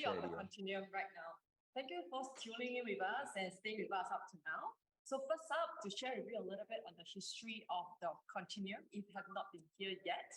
Of the Continuum right now. Thank you for tuning in with us and staying with us up to now. So first up, to share with you a little bit on the history of the Continuum, if you have not been here yet.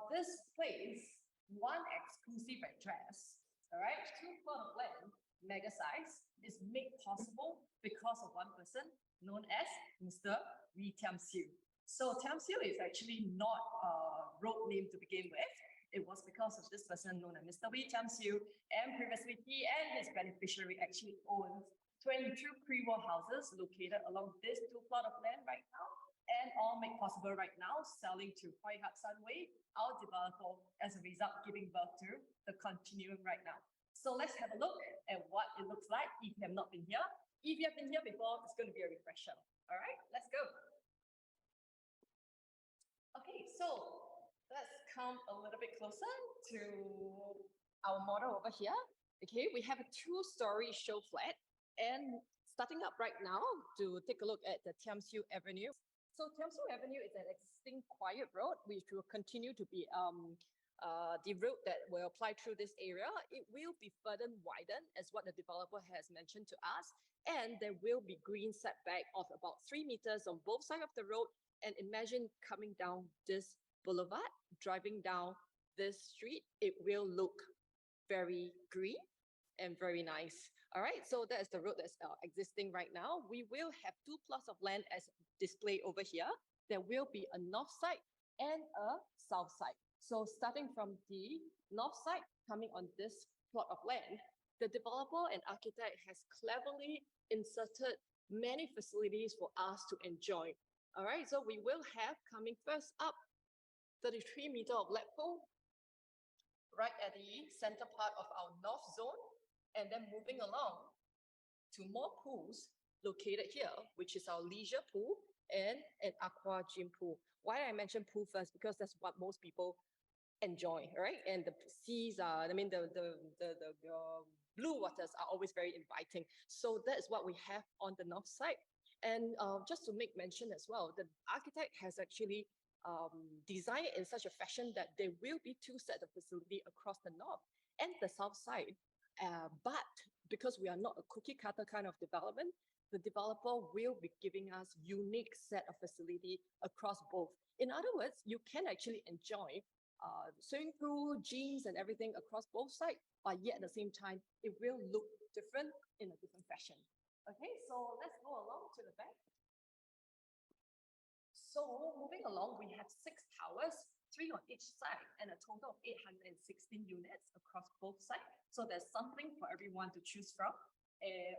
This place, one exclusive address, all right, 2 plot of land, mega size, is made possible because of one person known as Mr. Wee Tiam Siu. So Tiam Siu is actually not a road name to begin with. It was because of this person known as Mr. Wee Tiam Siu, and previously he and his beneficiary actually owned 22 pre-war houses located along this 2 plot of land right now, and all made possible right now, selling to Hoi Hat Sunway, our developer, as a result giving birth to the Continuum right now. So let's have a look at what it looks like if you have not been here. If you have been here before, it's going to be a refresher. All right, let's go. Okay, so let's come a little bit closer to our model over here. Okay, we have a 2-story show flat, and starting up right now to take a look at the Tiam Siu Avenue. So Tiam Siu Avenue is an existing quiet road which will continue to be the road that will apply through this area. It will be further widened as what the developer has mentioned to us, and there will be green setback of about 3 meters on both sides of the road. And imagine coming down this boulevard, driving down this street, it will look very green and very nice. All right, so that is the road that's existing right now. We will have 2 plots of land as displayed over here. There will be a north side and a south side. So starting from the north side, coming on this plot of land, the developer and architect has cleverly inserted many facilities for us to enjoy. All right, so we will have, coming first up, 33 meter of lap pool right at the center part of our north zone, and then moving along to more pools located here, which is our leisure pool and an aqua gym pool. Why I mention pool first? Because that's what most people enjoy, right? And the seas are, I mean, the blue waters are always very inviting. So that is what we have on the north side. And just to make mention as well, the architect has actually designed it in such a fashion that there will be 2 sets of facility across the north and the south side. But because we are not a cookie cutter kind of development, the developer will be giving us unique set of facility across both. In other words, you can actually enjoy swimming pool, gyms, and everything across both sides, but yet at the same time, it will look different in a different fashion. Okay, so let's go along to the back. So moving along, we have 6 towers, 3 on each side, and a total of 816 units across both sides. So there's something for everyone to choose from,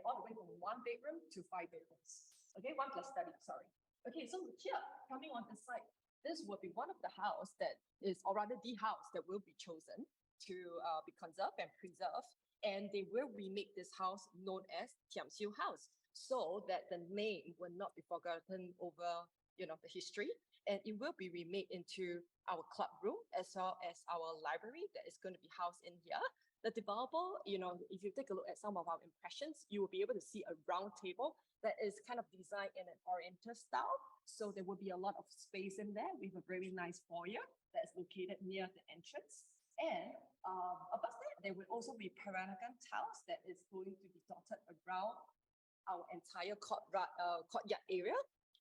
all the way from 1 bedroom to 5 bedrooms. Okay, 1 plus study, sorry. Okay, so here, coming on this side, this will be one of the house that is, or rather the house that will be chosen to be conserved and preserved. And they will remake this house known as Tiam Siu House, so that the name will not be forgotten over, you know, the history. And it will be remade into our club room as well as our library that is going to be housed in here. The developer, you know, if you take a look at some of our impressions, you will be able to see a round table that is kind of designed in an oriental style. So there will be a lot of space in there with a very nice foyer that is located near the entrance. And above that, there will also be Peranakan tiles that is going to be dotted around our entire courtyard area.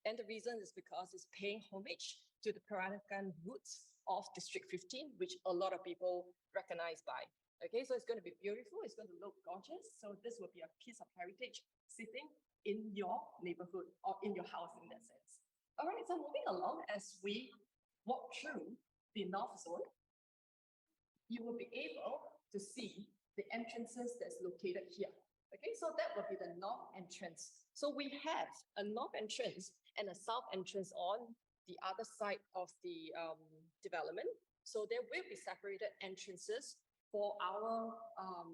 And the reason is because it's paying homage to the Peranakan roots of District 15, which a lot of people recognize by. Okay, so it's going to be beautiful. It's going to look gorgeous. So this will be a piece of heritage sitting in your neighborhood or in your house in that sense. All right, so moving along as we walk through the north zone, you will be able to see the entrances that's located here. Okay, so that will be the north entrance. So we have a north entrance and a south entrance on the other side of the development. So there will be separated entrances for our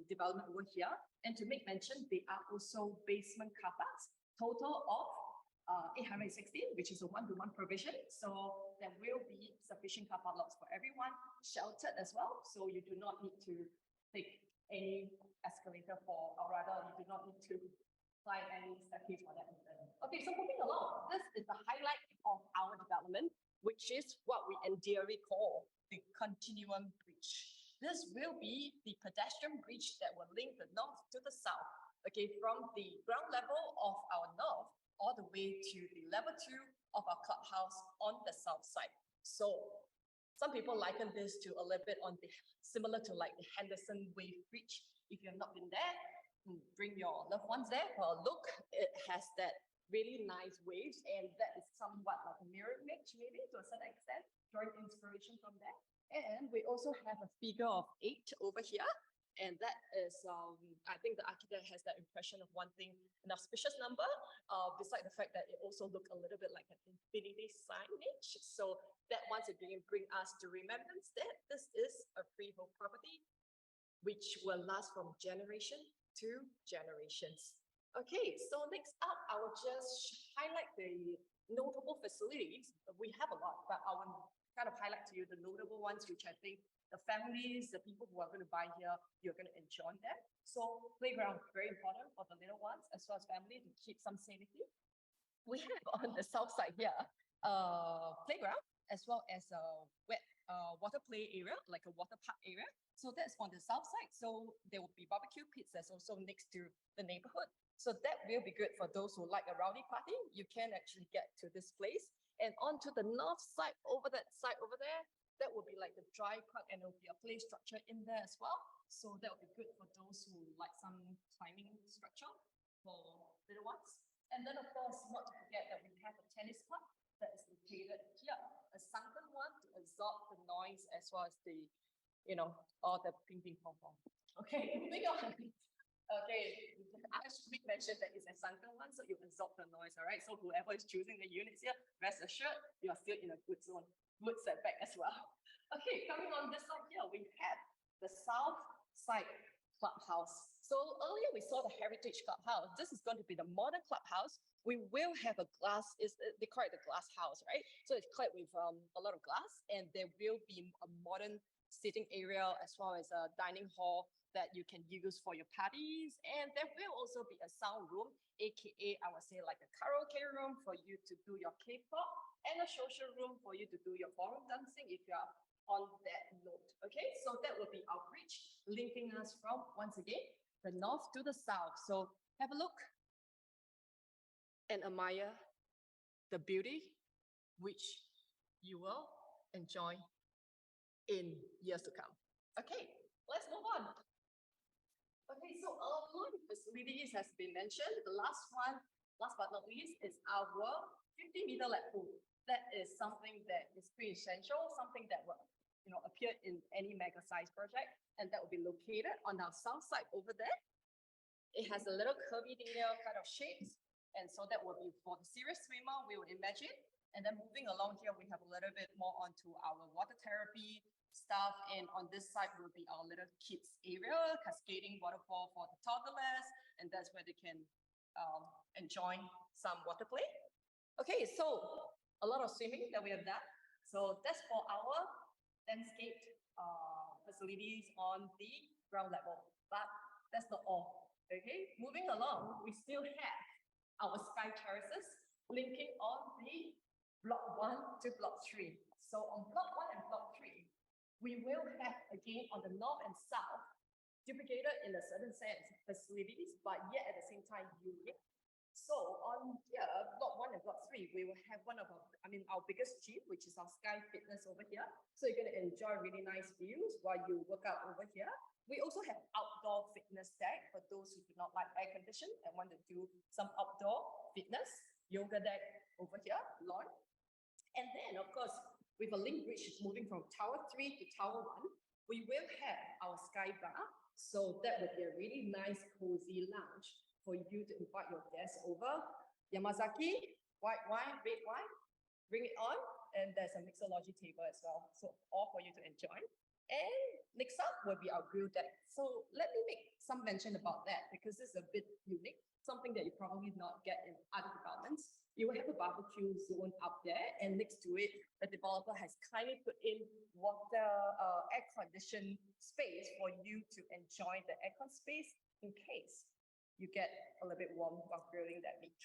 development over here. And to make mention, they are also basement car parks, total of 816, which is a 1-to-1 provision. So there will be sufficient car park lots for everyone, sheltered as well. So you do not need to take any escalator for, or rather you do not need to climb any staircase for that. Okay, so moving along, this is the highlight of our development, which is what we endearly call the Continuum Bridge. This will be the pedestrian bridge that will link the north to the south. Okay, from the ground level of our north all the way to the level 2 of our clubhouse on the south side. So some people liken this to a little bit on the similar to like the Henderson Wave Bridge. If you have not been there, bring your loved ones there for a look. It has that really nice waves, and that is somewhat like a mirror image, maybe to a certain extent, drawing inspiration from there. And we also have a figure of 8 over here. And that is, I think the architect has that impression of wanting an auspicious number, beside the fact that it also looked a little bit like an infinity signage. So that once again bring us to remembrance that this is a freehold property, which will last from generation to generations. Okay, so next up, I will just highlight the notable facilities. We have a lot, but I will kind of highlight to you the notable ones, which I think the families, the people who are going to buy here, you're going to enjoy them. So playground, very important for the little ones as well as family to keep some sanity. We have on the south side here, playground as well as a wet water play area, like a water park area. So that's on the south side. So there will be barbecue pits that's also next to the neighborhood. So that will be good for those who like a rowdy party. You can actually get to this place. And onto the north side, over that side over there, that will be like the dry park, and there will be a play structure in there as well. So that will be good for those who like some climbing structure for little ones. And then of course, not to forget that we have a tennis court that is located here, a sunken one to absorb the noise as well as the, all the ping ping pong pong. Okay, moving on. Okay, I should mention that it's a sunken one, so you absorb the noise, all right? So whoever is choosing the units here, rest assured, you are still in a good zone, good setback as well. Okay, coming on this side here, we have the south side clubhouse. So earlier we saw the heritage clubhouse. This is going to be the modern clubhouse. We will have a glass, they call it the glass house, right? So it's clad with a lot of glass, and there will be a modern sitting area as well as a dining hall that you can use for your parties. And there will also be a sound room, aka I would say like a karaoke room for you to do your K-pop, and a social room for you to do your ballroom dancing if you are on that note. Okay, so that will be our bridge linking us from, once again, the north to the south. So have a look and admire the beauty which you will enjoy in years to come. Okay, let's move on. Okay, so a lot of facilities has been mentioned. The last one, last but not least, is our 50-meter lap pool. That is something that is pretty essential, something that will appear in any mega size project, and that will be located on our south side over there. It has a little curvilinear kind of shapes, and so that will be for the serious swimmer, we would imagine. And then moving along here, we have a little bit more onto our water therapy stuff, and on this side will be our little kids area, cascading waterfall for the toddlers, and that's where they can enjoy some water play. Okay, so a lot of swimming that we have done. So that's for our landscape facilities on the ground level, but that's not all. Okay, moving along, we still have our sky terraces linking on the block 1 to block 3. So on block 1 and block 3, we will have again on the north and south duplicated in a certain sense facilities, but yet at the same time unique. So on here, block 1 and block 3, we will have one of our biggest gym, which is our Sky Fitness over here. So you're going to enjoy really nice views while you work out over here. We also have outdoor fitness deck for those who do not like air condition and want to do some outdoor fitness, yoga deck over here, lawn. And then, of course, with a link bridge moving from Tower 3 to Tower 1, we will have our Sky Bar. So that would be a really nice, cozy lounge for you to invite your guests over. Yamazaki, white wine, red wine, bring it on. And there's a mixology table as well. So all for you to enjoy. And next up will be our grill deck. So let me make some mention about that because this is a bit unique, something that you probably not get in other developments. You will have a barbecue zone up there, and next to it, the developer has kindly put in water air-conditioned space for you to enjoy the aircon space in case you get a little bit warm while grilling that meat.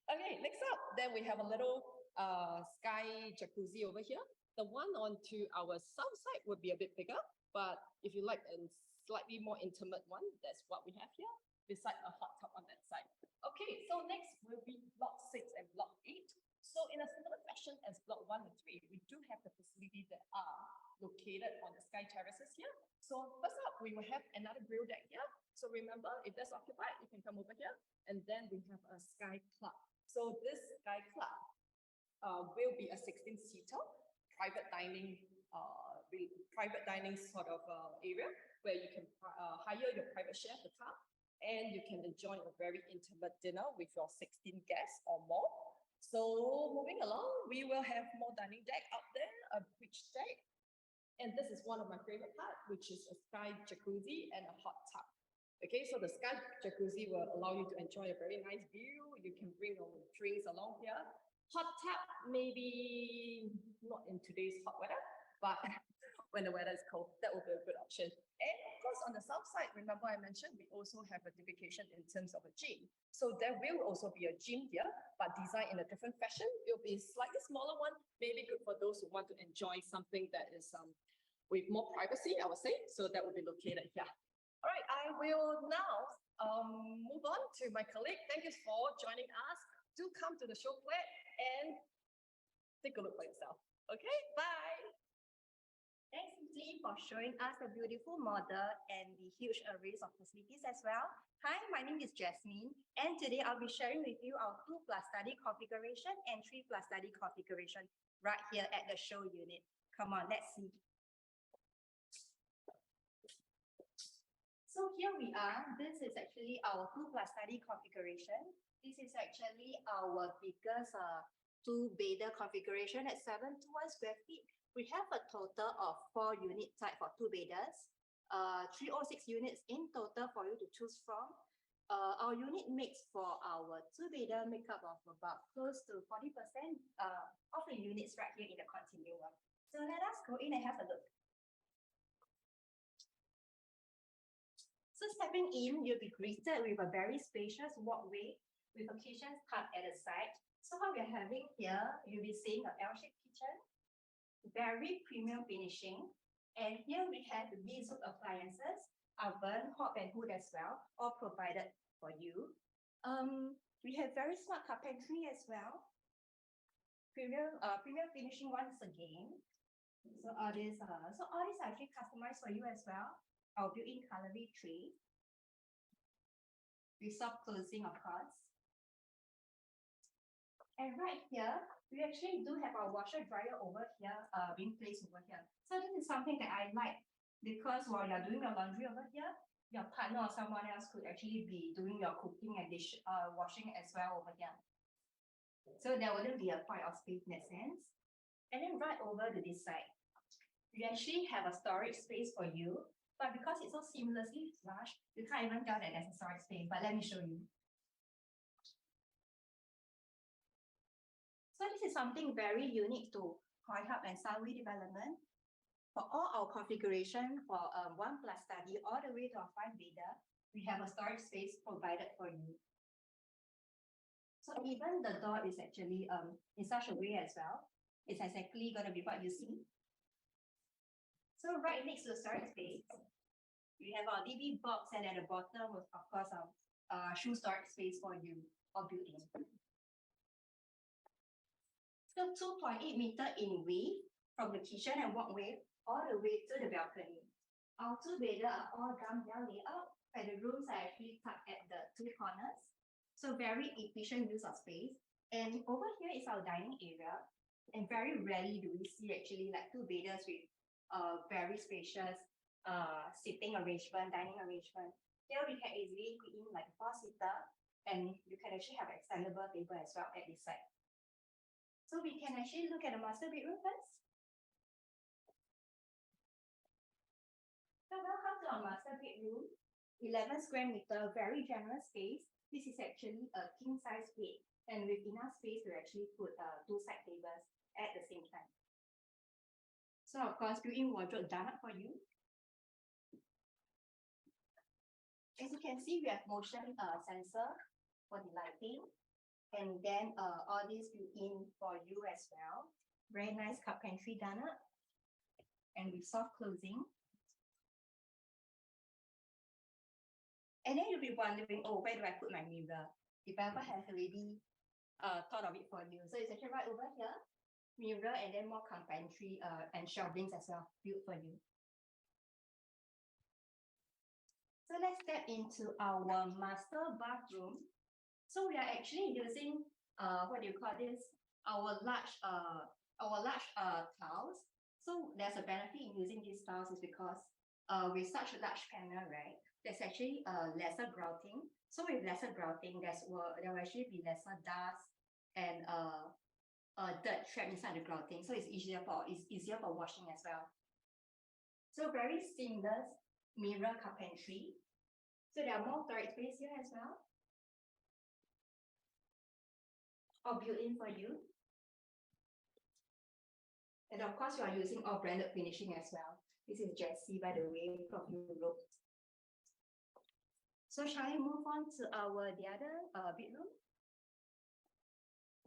Okay, next up, then we have a little sky jacuzzi over here. The one onto our south side would be a bit bigger. But if you like a slightly more intimate one, that's what we have here, beside a hot tub on that side. Okay, so next will be block 6 and block 8. So in a similar fashion as block 1 and 3, we do have the facilities that are located on the sky terraces here. So first up, we will have another grill deck here. So remember, if that's occupied, you can come over here. And then we have a sky club. So this sky club will be a 16-seater private dining sort of area where you can hire your private chef to come, and you can enjoy a very intimate dinner with your 16 guests or more. So moving along, we will have more dining deck out there, a beach deck. And this is one of my favorite part, which is a sky jacuzzi and a hot tub. Okay, so the sky jacuzzi will allow you to enjoy a very nice view. You can bring your drinks along here. Hot tub, maybe not in today's hot weather, but when the weather is cold, that will be a good option. And of course, on the south side, remember I mentioned we also have a dedication in terms of a gym. So there will also be a gym here, but designed in a different fashion. It will be a slightly smaller one, maybe good for those who want to enjoy something that is with more privacy, I would say. So that will be located here. All right, I will now move on to my colleague. Thank you for joining us. Do come to the Showflat and take a look for yourself. Okay, bye. Thanks, Lee, for showing us the beautiful model and the huge arrays of facilities as well. Hi, my name is Jasmine, and today I'll be sharing with you our 2+ study configuration and 3+ study configuration right here at the show unit. Come on, let's see. So here we are. This is actually our 2+ study configuration. This is actually our biggest two-bedder configuration at 721 square feet. We have a total of 4 unit type for 2 bedders, 306 units in total for you to choose from. Our unit makes for our 2-bedder makeup of about close to 40% of the units right here in the Continuum. So let us go in and have a look. So stepping in, you'll be greeted with a very spacious walkway with a kitchen tucked at the side. So what we're having here, you'll be seeing an L-shaped kitchen, very premium finishing. And here we have the Mizu appliances, oven, hob and hood as well, all provided for you. We have very smart carpentry as well. Premium finishing once again. So all these are actually customized for you as well. Our built-in cutlery tray. With soft closing, of course. And right here, we actually do have our washer dryer over here, being placed over here. So this is something that I like, because while you're doing your laundry over here, your partner or someone else could actually be doing your cooking and washing as well over here. So there wouldn't be a fight of space in that sense. And then right over to this side, we actually have a storage space for you, but because it's so seamlessly flush, you can't even tell that there's a storage space, but let me show you. So this is something very unique to Hoi Hub and Sunway development. For all our configuration for 1+ study all the way to a 5-bedder, we have a storage space provided for you. So even the door is actually in such a way as well. It's exactly going to be what you see. So right next to the storage space, we have our DB box, and at the bottom with, of course, shoe storage space for you, all built in. So 2.8 meter in width from the kitchen and walkway all the way to the balcony. Our 2-bedder are all dumbbell layout, where the rooms are actually tucked at the 2 corners. So very efficient use of space. And over here is our dining area. And very rarely do we see actually like 2 bedders with very spacious sitting arrangement, dining arrangement. Here we can easily put in like a 4-seater, and you can actually have an extendable table as well at this side. So we can actually look at the master bedroom first. So welcome to our master bedroom. 11 square meter, very generous space. This is actually a king size bed, and with enough space to actually put 2 side tables at the same time. So of course, built-in wardrobe done up for you. As you can see, we have motion sensor for the lighting. And then all these built-in for you as well. Very nice carpentry done up. And with soft closing. And then you'll be wondering, oh, where do I put my mirror? Developer has already thought of it for you. So it's actually right over here, mirror, and then more carpentry and shelvings as well built for you. So let's step into our master bathroom. So we are actually using what do you call this? Our large tiles. So there's a benefit in using these tiles is because with such a large panel, right? There's actually lesser grouting. So with lesser grouting, there will actually be lesser dust and dirt trapped inside the grouting. So it's easier for washing as well. So very seamless mirror carpentry. So there are more storage space here as well. All built in for you. And of course, you are using all branded finishing as well. This is Jessie, by the way, from Europe. So shall we move on to the other bedroom?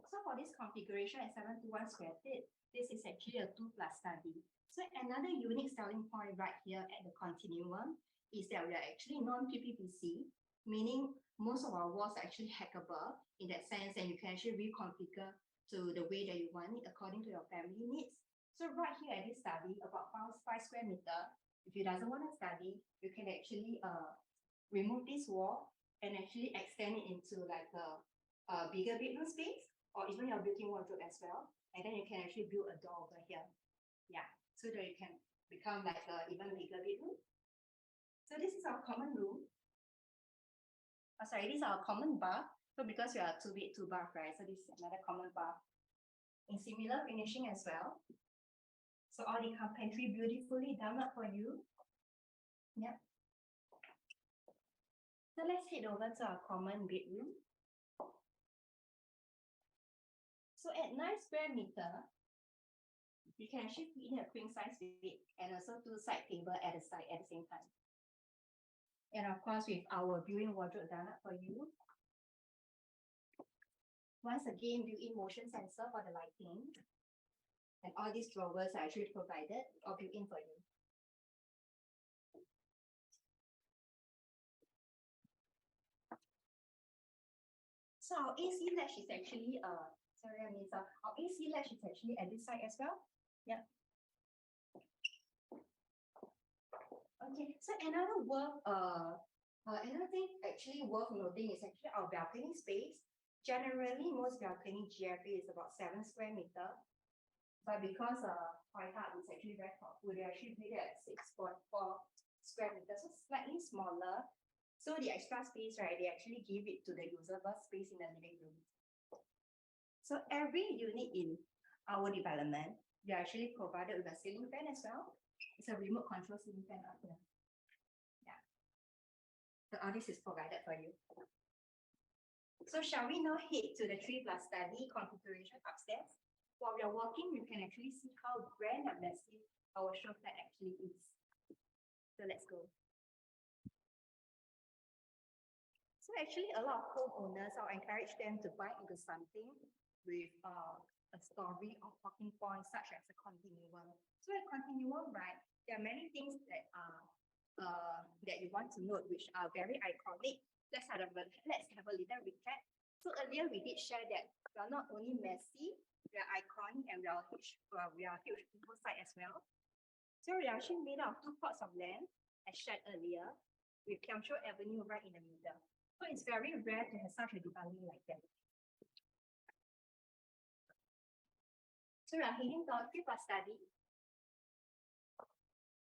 So for this configuration at 721 square feet, this is actually a 2+ study. So another unique selling point right here at the Continuum is that we are actually non-PPPC, meaning most of our walls are actually hackable in that sense, and you can actually reconfigure to the way that you want it according to your family needs. So right here at this study, about 5 square meter, if you doesn't want to study, you can actually remove this wall and actually extend it into like a bigger bedroom space, or even your built-in wardrobe as well. And then you can actually build a door over here. Yeah, so that it can become like an even bigger bedroom. So this is our common room. This is our common bath. So because we are 2-bed, 2-bath, right? So this is another common bath in similar finishing as well. So all the carpentry beautifully done up for you. Yep. So let's head over to our common bedroom. So at 9 square meter, you can actually put in a queen size bed and also 2 side table at the side at the same time. And of course, with our built-in wardrobe done up for you. Once again, built-in motion sensor for the lighting. And all these drawers are actually provided or built-in for you. So our AC latch is actually our AC latch is actually at this side as well. Yeah. Okay, so another thing actually worth noting is actually our balcony space. Generally, most balcony GFA is about 7 square meter. But because White is actually very thoughtful, they actually made it at 6.4 square meters, so slightly smaller. So the extra space, right, they actually give it to the usable space in the living room. So every unit in our development, we are actually provided with a ceiling fan as well. It's a remote control ceiling fan up here. Yeah. So all this is provided for you. So shall we now head to the 3+ study configuration upstairs? While we are walking, you can actually see how grand and massive our showflat actually is. So let's go. So actually, a lot of homeowners, I'll encourage them to buy into something with a story or talking points such as a continuum. So a continuum, right? There are many things that that you want to note, which are very iconic. Let's have a little recap. So earlier we did share that we are not only messy, we are iconic, and we are huge people side as well. So we are actually made out of 2 plots of land, as shared earlier, with Kiamshu Avenue right in the middle. So it's very rare to have such a development like that. So we are heading to our 3+ study.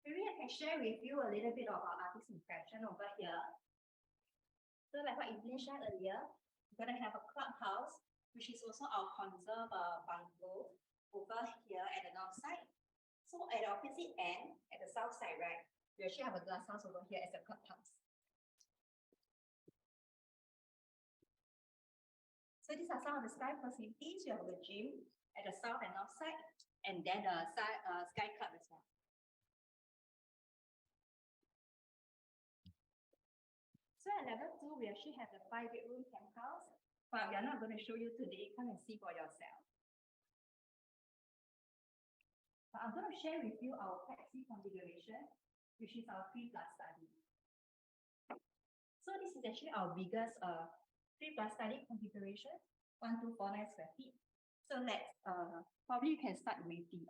Maybe I can share with you a little bit of our artist impression over here. So like what Evelyn shared earlier, we're going to have a clubhouse, which is also our conserve bungalow over here at the north side. So at the opposite end, at the south side, right, we actually have a glass house over here as a clubhouse. So these are some of the sky facilities. You have the gym at the south and north side, and then the sky club as well. So at level 2, we actually have the 5-bedroom penthouse, but we are not going to show you today. Come and see for yourself. But I'm going to share with you our taxi configuration, which is our 3+ study. So is actually our biggest 3+ study configuration, 1249 square feet. So let's probably you can start with the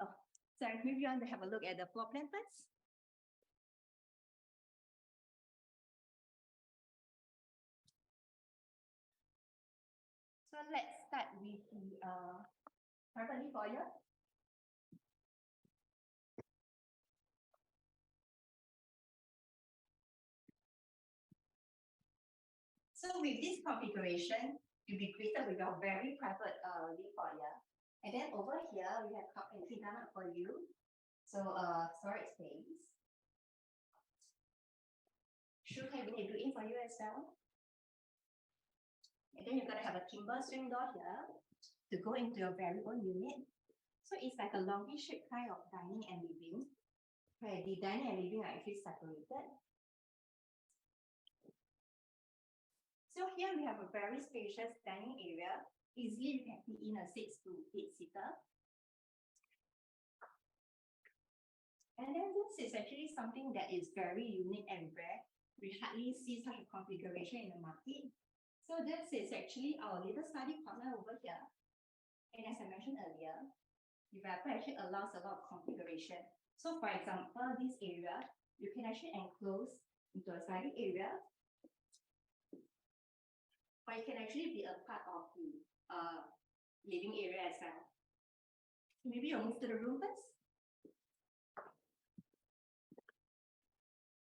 so maybe you want to have a look at the floor plan first. So let's start with the privately foyer. So with this configuration, you'll be created with a very private lift foyer. And then over here, we have cup entry done up for you. So storage space. Shoe cabinet built in for you as well. And then you're gonna have a timber swing door here to go into your very own unit. So it's like a longish shaped kind of dining and living, where the dining and living are actually separated. So here we have a very spacious dining area. Easily you can fit in a 6 to 8 seater. And then this is actually something that is very unique and rare. We hardly see such a configuration in the market. So this is actually our little study corner over here. And as I mentioned earlier, developer actually allows a lot of configuration. So for example, this area, you can actually enclose into a study area, or it can actually be a part of the living area as well. Maybe you'll move to the room first.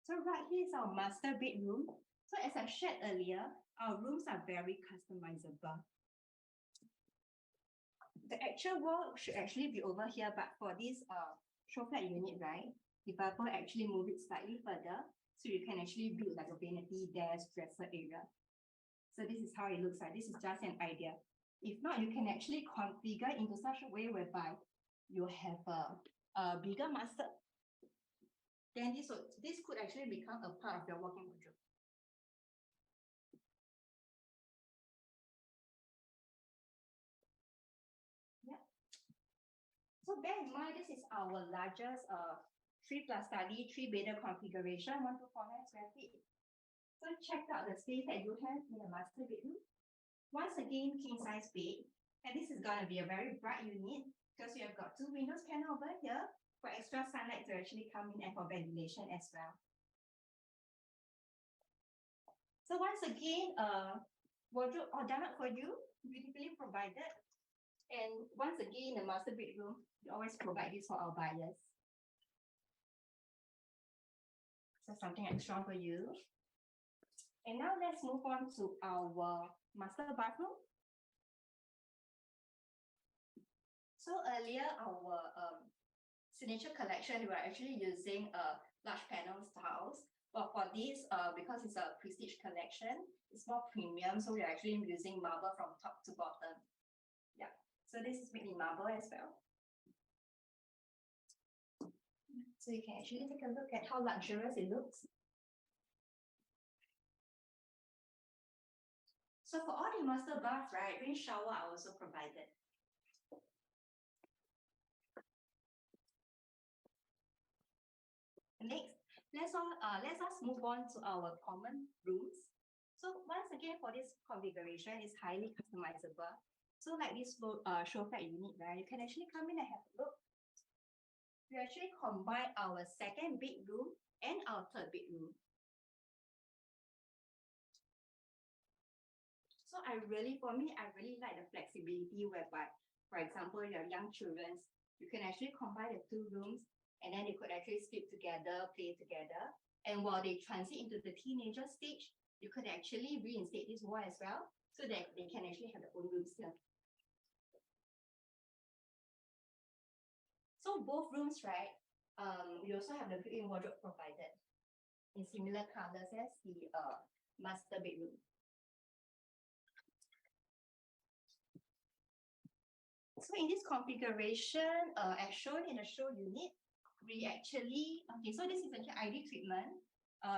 So right here is our master bedroom. So as I shared earlier, our rooms are very customizable. The actual wall should actually be over here, but for this showflat unit, right, developer actually move it slightly further, so you can actually build like a vanity desk dresser area. So this is how it looks like. This is just an idea. If not, you can actually configure into such a way whereby you have a bigger master. Then this could actually become a part of your walk-in wardrobe. Yeah. So bear in mind, this is our largest 3+ study, 3-bedder configuration, 1249 square feet. So check out the space that you have in the master bedroom. Once again, king size bed. And this is going to be a very bright unit because you have got 2 windows panel over here for extra sunlight to actually come in and for ventilation as well. So once again, wardrobe all done up for you, beautifully provided. And once again, the master bedroom, we always provide this for our buyers. So something extra for you. And now let's move on to our master bathroom. So earlier, our signature collection, we were actually using large panel styles. But for this, because it's a prestige collection, it's more premium. So we're actually using marble from top to bottom. Yeah. So this is made in marble as well. So you can actually take a look at how luxurious it looks. So for all the master bath, right, rain shower are also provided. Next, let us move on to our common rooms. So once again, for this configuration, it's highly customizable. So like this showflat unit, right, you can actually come in and have a look. We actually combine our 2nd bedroom and our 3rd bedroom. So I really like the flexibility whereby, for example, your young children, you can actually combine the 2 rooms and then they could actually sleep together, play together. And while they transit into the teenager stage, you could actually reinstate this wall as well so that they can actually have their own rooms here. So both rooms, right, we also have the built-in wardrobe provided in similar colors as the master bedroom. So in this configuration, as shown in the show unit, we actually, okay, so this is actually ID treatment.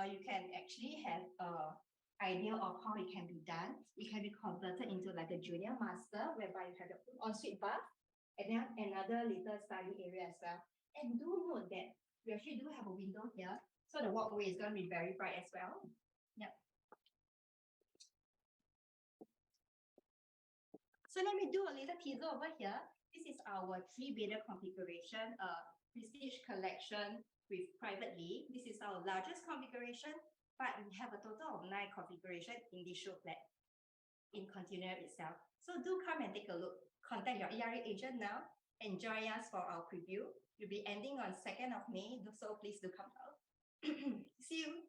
You can actually have an idea of how it can be done. It can be converted into like a junior master, whereby you have your own ensuite bath, and then another little study area as well. And do note that we actually do have a window here, so the walkway is going to be very bright as well. Yep. So let me do a little teaser over here. This is our 3-bedder configuration, prestige collection with private lead. This is our largest configuration, but we have a total of 9 configurations in this show flat in Continuum itself. So do come and take a look. Contact your ERA agent now and join us for our preview. We'll be ending on 2nd of May, so please do come out. See you.